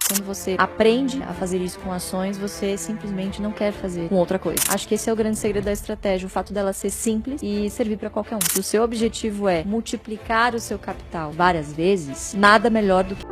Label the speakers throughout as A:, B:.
A: Quando você aprende a fazer isso com ações, você simplesmente não quer fazer com outra coisa. Acho que esse é o grande segredo da estratégia, o fato dela ser simples e servir para qualquer um. Se o seu objetivo é multiplicar o seu capital várias vezes, nada melhor do que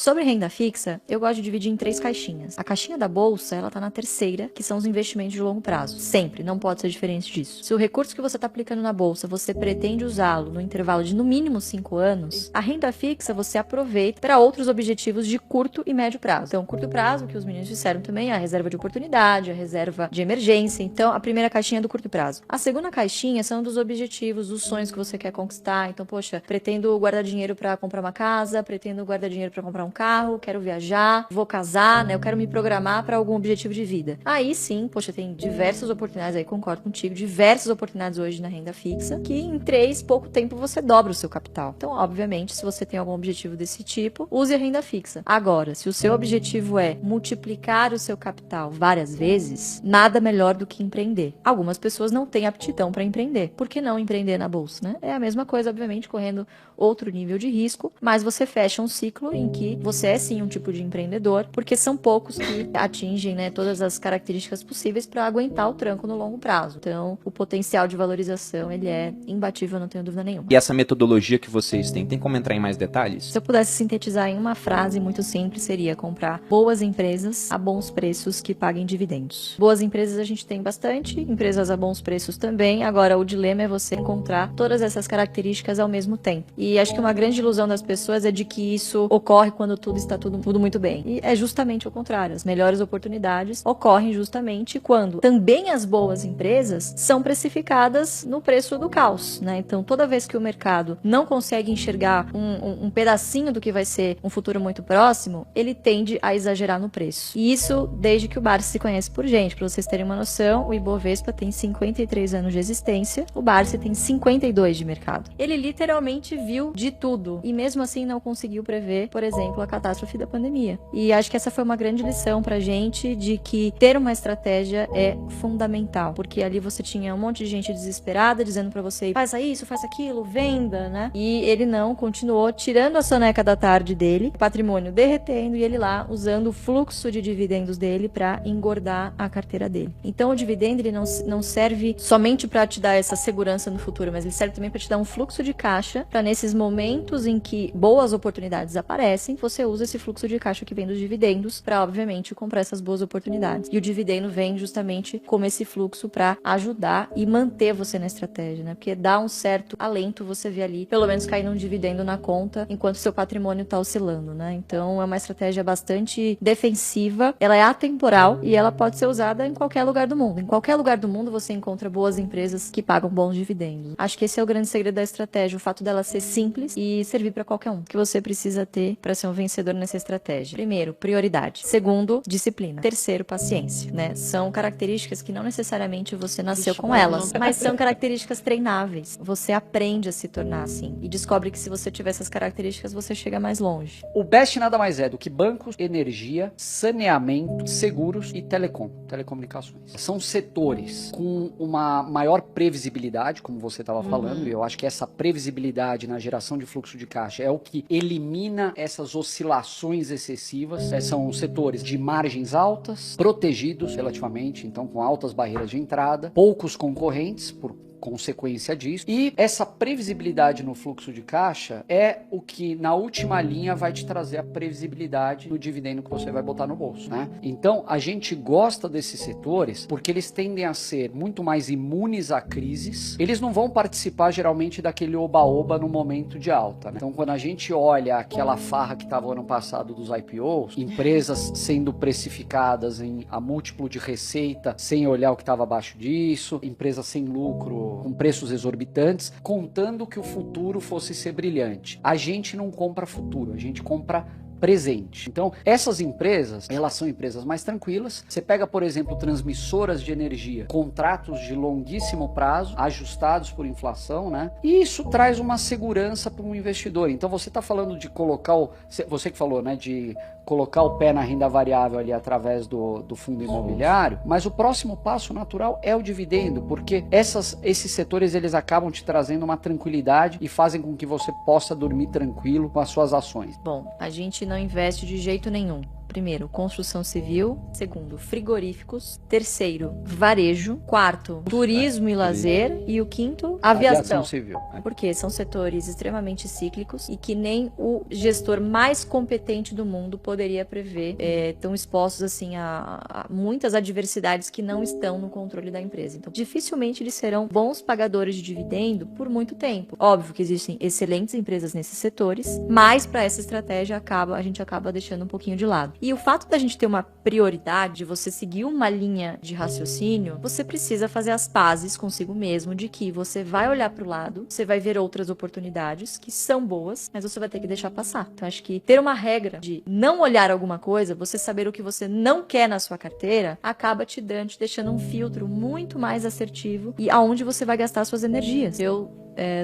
A: Sobre renda fixa, eu gosto de dividir em 3 caixinhas. A caixinha da bolsa, ela tá na terceira, que são os investimentos de longo prazo. Sempre, não pode ser diferente disso. Se o recurso que você tá aplicando na bolsa, você pretende usá-lo no intervalo de no mínimo 5 anos, a renda fixa você aproveita para outros objetivos de curto e médio prazo. Então, curto prazo, que os meninos disseram também, a reserva de oportunidade, a reserva de emergência. Então, a primeira caixinha é do curto prazo. A segunda caixinha são dos objetivos, dos sonhos que você quer conquistar. Então, poxa, pretendo guardar dinheiro para comprar uma casa, pretendo guardar dinheiro para comprar um carro, quero viajar, vou casar, né? Eu quero me programar para algum objetivo de vida. Aí sim, poxa, tem diversas oportunidades aí, concordo contigo, diversas oportunidades hoje na renda fixa, que em pouco tempo você dobra o seu capital. Então, obviamente, se você tem algum objetivo desse tipo, use a renda fixa. Agora, se o seu objetivo é multiplicar o seu capital várias vezes, nada melhor do que empreender. Algumas pessoas não têm aptidão para empreender. Por que não empreender na bolsa, né? É a mesma coisa, obviamente, correndo outro nível de risco, mas você fecha um ciclo em que você é sim um tipo de empreendedor, porque são poucos que atingem, né, todas as características possíveis para aguentar o tranco no longo prazo. Então, o potencial de valorização, ele é imbatível, não tenho dúvida nenhuma.
B: E essa metodologia que vocês têm, tem como entrar em mais detalhes?
A: Se eu pudesse sintetizar em uma frase muito simples, seria comprar boas empresas a bons preços que paguem dividendos. Boas empresas a gente tem bastante, empresas a bons preços também. Agora, o dilema é você encontrar todas essas características ao mesmo tempo. E acho que uma grande ilusão das pessoas é de que isso ocorre quando tudo está tudo muito bem. E é justamente o contrário. As melhores oportunidades ocorrem justamente quando também as boas empresas são precificadas no preço do caos, né? Então, toda vez que o mercado não consegue enxergar um pedacinho do que vai ser um futuro muito próximo, ele tende a exagerar no preço. E isso desde que o Barsi se conhece por gente. Para vocês terem uma noção, o Ibovespa tem 53 anos de existência, o Barsi tem 52 de mercado. Ele literalmente viu de tudo e mesmo assim não conseguiu prever, por exemplo, a catástrofe da pandemia. E acho que essa foi uma grande lição pra gente de que ter uma estratégia é fundamental, porque ali você tinha um monte de gente desesperada dizendo pra você, faz isso, faz aquilo, venda, né? E ele não, continuou tirando a soneca da tarde dele, o patrimônio derretendo e ele lá usando o fluxo de dividendos dele pra engordar a carteira dele. Então o dividendo ele não serve somente pra te dar essa segurança no futuro, mas ele serve também pra te dar um fluxo de caixa pra nesses momentos em que boas oportunidades aparecem, você usa esse fluxo de caixa que vem dos dividendos para, obviamente, comprar essas boas oportunidades. E o dividendo vem justamente como esse fluxo para ajudar e manter você na estratégia, né? Porque dá um certo alento você ver ali, pelo menos caindo um dividendo na conta, enquanto seu patrimônio tá oscilando, né? Então, é uma estratégia bastante defensiva, ela é atemporal e ela pode ser usada em qualquer lugar do mundo. Em qualquer lugar do mundo você encontra boas empresas que pagam bons dividendos. Acho que esse é o grande segredo da estratégia, o fato dela ser simples e servir para qualquer um. O que você precisa ter para ser um vencedor nessa estratégia? Primeiro, prioridade. Segundo, disciplina. Terceiro, paciência, né? São características que não necessariamente você nasceu com elas, mas são características treináveis. Você aprende a se tornar assim e descobre que se você tiver essas características, você chega mais longe.
C: O Best nada mais é do que bancos, energia, saneamento, seguros e telecomunicações. São setores com uma maior previsibilidade, como você estava falando, e eu acho que essa previsibilidade na geração de fluxo de caixa é o que elimina essas oscilações excessivas. São setores de margens altas, protegidos relativamente, então com altas barreiras de entrada, poucos concorrentes por consequência disso, e essa previsibilidade no fluxo de caixa é o que na última linha vai te trazer a previsibilidade do dividendo que você vai botar no bolso, né? Então a gente gosta desses setores porque eles tendem a ser muito mais imunes a crises, eles não vão participar geralmente daquele oba-oba no momento de alta, né? Então quando a gente olha aquela farra que estava ano passado dos IPOs, empresas sendo precificadas a múltiplo de receita sem olhar o que estava abaixo disso, empresas sem lucro com preços exorbitantes, contando que o futuro fosse ser brilhante. A gente não compra futuro, a gente compra presente. Então, essas empresas, elas são empresas mais tranquilas. Você pega, por exemplo, transmissoras de energia, contratos de longuíssimo prazo, ajustados por inflação, né? E isso traz uma segurança para um investidor. Então, você está falando de colocar você que falou, né, de colocar o pé na renda variável ali através do fundo imobiliário, mas o próximo passo natural é o dividendo, porque esses setores eles acabam te trazendo uma tranquilidade e fazem com que você possa dormir tranquilo com as suas ações.
A: Bom, a gente não investe de jeito nenhum. Primeiro, construção civil. Segundo, frigoríficos. Terceiro, varejo. Quarto, turismo e lazer. E o quinto, aviação
C: civil.
A: Porque são setores extremamente cíclicos e que nem o gestor mais competente do mundo poderia prever. Estão expostos assim a muitas adversidades que não estão no controle da empresa. Então, dificilmente eles serão bons pagadores de dividendo por muito tempo. Óbvio que existem excelentes empresas nesses setores, mas para essa estratégia a gente acaba deixando um pouquinho de lado. E o fato da gente ter uma prioridade, de você seguir uma linha de raciocínio, você precisa fazer as pazes consigo mesmo de que você vai olhar para o lado, você vai ver outras oportunidades que são boas, mas você vai ter que deixar passar. Então, acho que ter uma regra de não olhar alguma coisa, você saber o que você não quer na sua carteira, acaba te deixando um filtro muito mais assertivo e aonde você vai gastar suas energias. Eu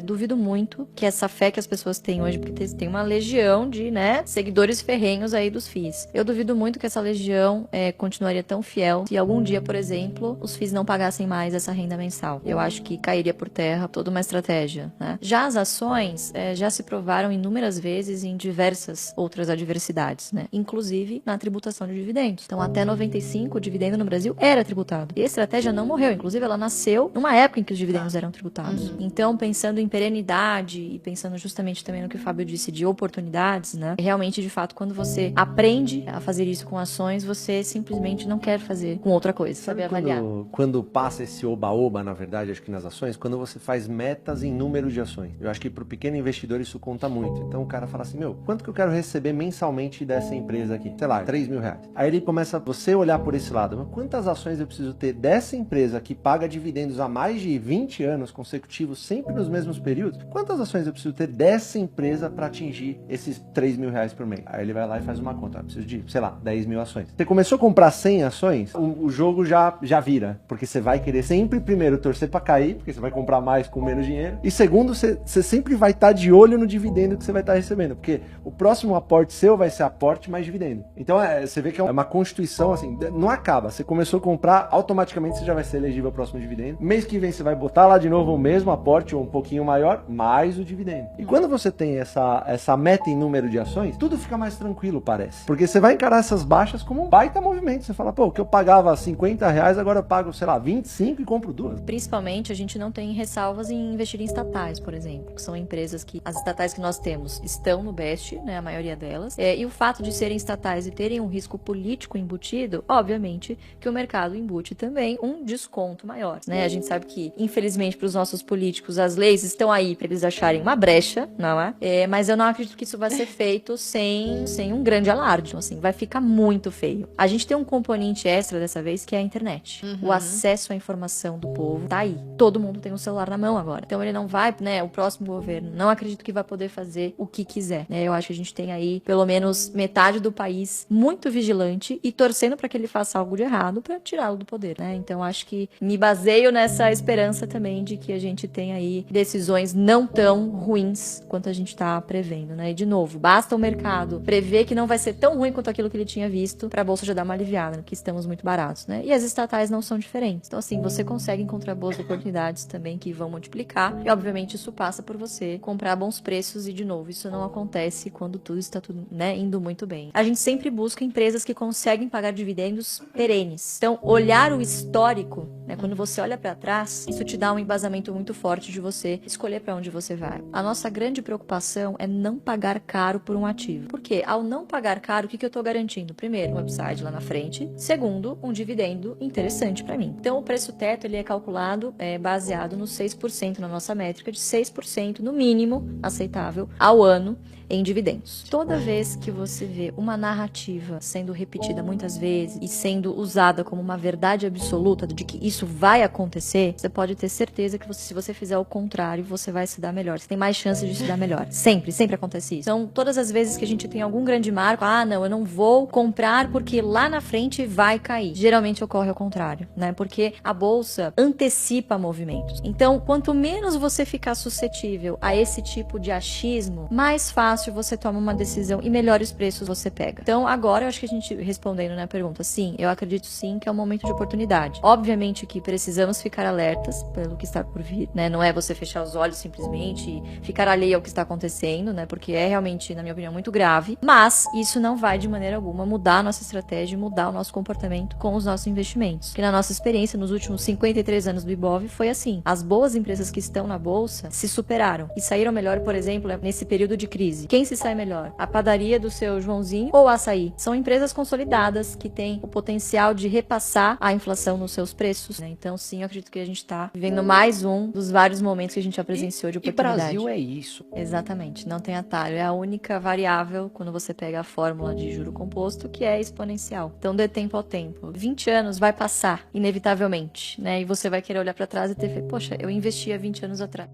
A: duvido muito que essa fé que as pessoas têm hoje, porque tem uma legião de, seguidores ferrenhos aí dos FIIs. Eu duvido muito que essa legião continuaria tão fiel se algum dia, por exemplo, os FIIs não pagassem mais essa renda mensal. Eu acho que cairia por terra toda uma estratégia, né? Já as ações já se provaram inúmeras vezes em diversas outras adversidades, né? Inclusive na tributação de dividendos. Então, até 95, o dividendo no Brasil era tributado. E a estratégia não morreu. Inclusive, ela nasceu numa época em que os dividendos eram tributados. Então, pensando em perenidade e pensando justamente também no que o Fábio disse de oportunidades, né? Realmente, de fato, quando você aprende a fazer isso com ações, você simplesmente não quer fazer com outra coisa, saber avaliar.
D: Quando passa esse oba-oba, na verdade, acho que nas ações, quando você faz metas em número de ações. Eu acho que pro pequeno investidor isso conta muito. Então o cara fala assim, quanto que eu quero receber mensalmente dessa empresa aqui? Sei lá, 3 mil reais. Aí ele começa, você olhar por esse lado, mas quantas ações eu preciso ter dessa empresa que paga dividendos há mais de 20 anos consecutivos, sempre nos mesmos períodos? Quantas ações eu preciso ter dessa empresa para atingir esses 3 mil reais por mês? Aí ele vai lá e faz uma conta. Eu preciso de, sei lá, 10 mil ações. Você começou a comprar 100 ações, o jogo já vira. Porque você vai querer sempre, primeiro, torcer para cair, porque você vai comprar mais com menos dinheiro. E segundo, você sempre vai estar de olho no dividendo que você vai estar recebendo. Porque o próximo aporte seu vai ser aporte mais dividendo. Então, você vê que é uma constituição, assim, não acaba. Você começou a comprar, automaticamente você já vai ser elegível ao próximo dividendo. Mês que vem você vai botar lá de novo o mesmo aporte ou um pouquinho maior, mais o dividendo. E quando você tem essa meta em número de ações, tudo fica mais tranquilo, parece. Porque você vai encarar essas baixas como um baita movimento. Você fala, o que eu pagava 50 reais, agora eu pago, sei lá, 25 e compro duas.
A: Principalmente, a gente não tem ressalvas em investir em estatais, por exemplo, que são empresas que, as estatais que nós temos, estão no BEST, né, a maioria delas, e o fato de serem estatais e terem um risco político embutido, obviamente, que o mercado embute também um desconto maior, né? A gente sabe que, infelizmente, para os nossos políticos, as leis estão aí para eles acharem uma brecha, não é? Mas eu não acredito que isso vai ser feito sem um grande alarde, então, assim, vai ficar muito feio. A gente tem um componente extra dessa vez, que é a internet. O acesso à informação do povo tá aí. Todo mundo tem um celular na mão agora. Então ele não vai, o próximo governo, não acredito que vai poder fazer o que quiser, né? Eu acho que a gente tem aí, pelo menos, metade do país muito vigilante e torcendo para que ele faça algo de errado para tirá-lo do poder, né? Então acho que me baseio nessa esperança também de que a gente tem aí decisões não tão ruins quanto a gente tá prevendo, né? E de novo, basta o mercado prever que não vai ser tão ruim quanto aquilo que ele tinha visto para a bolsa já dar uma aliviada, que estamos muito baratos, né? E as estatais não são diferentes. Então assim, você consegue encontrar boas oportunidades também que vão multiplicar e obviamente isso passa por você comprar bons preços e de novo, isso não acontece quando tudo está indo muito bem. A gente sempre busca empresas que conseguem pagar dividendos perenes. Então, olhar o histórico, né, quando você olha para trás, isso te dá um embasamento muito forte de você escolher para onde você vai. A nossa grande preocupação é não pagar caro por um ativo. Porque ao não pagar caro, o que eu estou garantindo? Primeiro, um upside lá na frente. Segundo, um dividendo interessante para mim. Então, o preço teto ele é calculado baseado no 6% na nossa métrica, de 6% no mínimo aceitável ao ano em dividendos. Toda vez que você vê uma narrativa sendo repetida muitas vezes e sendo usada como uma verdade absoluta de que isso vai acontecer, você pode ter certeza que se você fizer o contrário, contrário, você vai se dar melhor. Você tem mais chances de se dar melhor. Sempre, sempre acontece isso. Então, todas as vezes que a gente tem algum grande marco, não, eu não vou comprar porque lá na frente vai cair. Geralmente ocorre ao contrário, né? Porque a bolsa antecipa movimentos. Então, quanto menos você ficar suscetível a esse tipo de achismo, mais fácil você toma uma decisão e melhores preços você pega. Então, agora eu acho que a gente, respondendo na pergunta, sim, eu acredito sim que é um momento de oportunidade. Obviamente que precisamos ficar alertas pelo que está por vir, né? Não é você fechar os olhos simplesmente e ficar alheio ao que está acontecendo, né? Porque é realmente, na minha opinião, muito grave. Mas isso não vai de maneira alguma mudar a nossa estratégia, mudar o nosso comportamento com os nossos investimentos. Que na nossa experiência, nos últimos 53 anos do Ibov, foi assim. As boas empresas que estão na bolsa se superaram e saíram melhor, por exemplo, nesse período de crise. Quem se sai melhor? A padaria do seu Joãozinho ou o açaí? São empresas consolidadas que têm o potencial de repassar a inflação nos seus preços, né? Então, sim, eu acredito que a gente está vivendo mais um dos vários momentos que a gente já presenciou de oportunidade.
C: E Brasil é isso.
A: Exatamente, não tem atalho. É a única variável quando você pega a fórmula de juro composto, que é exponencial. Então, dê tempo ao tempo. 20 anos vai passar, inevitavelmente, né? E você vai querer olhar para trás e ter feito, poxa, eu investi há 20 anos atrás.